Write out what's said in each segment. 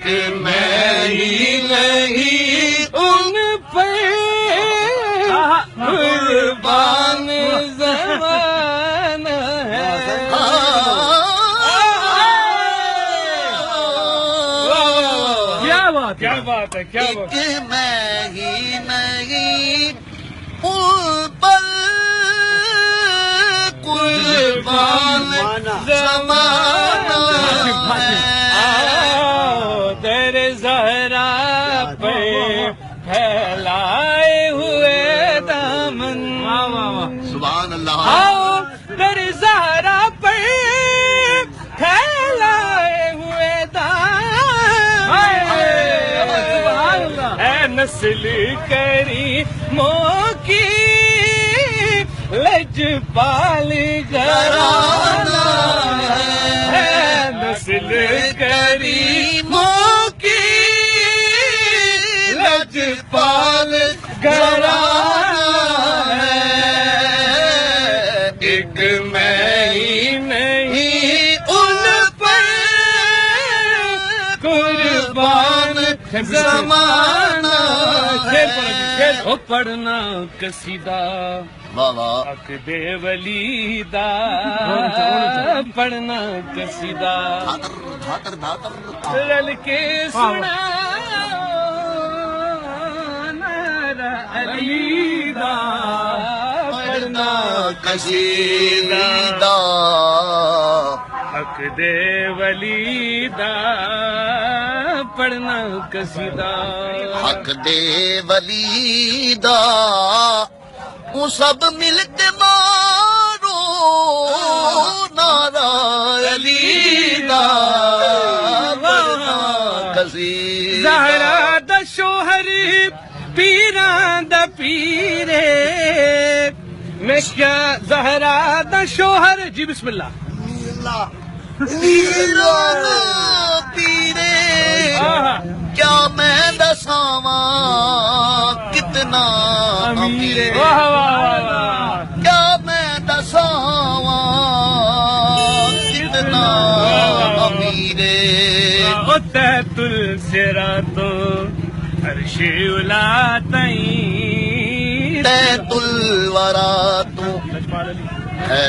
मैं ही नहीं उन पे कुर्बान ज़माना है। क्या बात है, क्या बात है, क्या बात है। मैं ही नहीं उन पर कुर्बान ज़माना है। तेरे ज़हरा पे फैलाए हुए दामन, सुभान अल्लाह। आओ तेरे ज़हरा पे फैलाए हुए दामन, है नस्ल करीमों की लजपाल घराना है। नस्ल करीमों की लजपाल घराना है। एक मैं ही नहीं उन पर कुर्बान ज़माना है। ओ पढ़ना कसीदा हक दे वलीदा, पढ़ना कसीदा ललके सुना नारा अलीदा, पढ़ना कसीदा हक दे वलीदा, पढ़ना कसीदा हक दे वलीदा। वो सब मिलके मारो नारा अलीदा, वरना कसीदा। ज़हरा दा शोहर पीरां दा पीरे, मैं क्या ज़हरा दा शोहर। जी बिस्मिल्लाह। पीरे क्या मैं दसावा कितना अमीर, क्या मैं दसावा कितना अमीर। तैतुल सिरातो अर्शे उला तई, तैतुल वरा तू है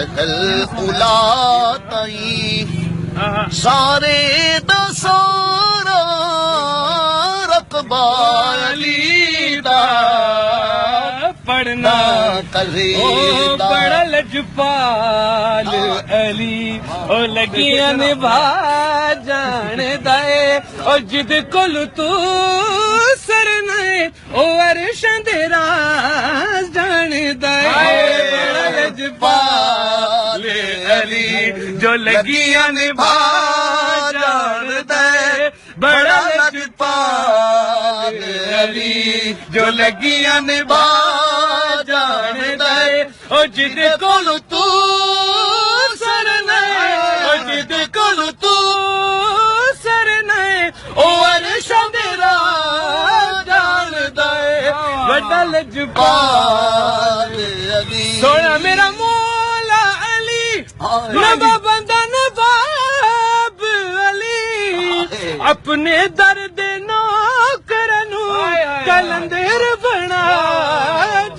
उला तई, सारे दसारा रकबा अलीदा, पढ़ना कसीदा। बड़ा लजपाल अली ओ लगियां निभा जान दे, ओ जिद कोल तू सरने ओ अरशां दे राज जान दे। बड़ा लजपाल अली जो लगियां निभा जान दे, बड़ा लजपाल अली जो लगियां निभा जान दे। ओ जिद कोल तू सरने, ओ जिद कोल तू सरने ओ अरशां दे राज जान दे। बड़ा लजपाल अली सोना मेरा मौला अली, नवा बंदा नवाब अली, अपने दर्द नौकरनू कलंदर बना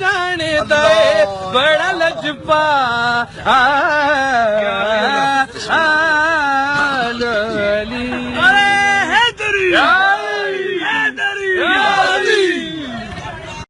जाने दे। बड़ा लजपाल अली। अरे है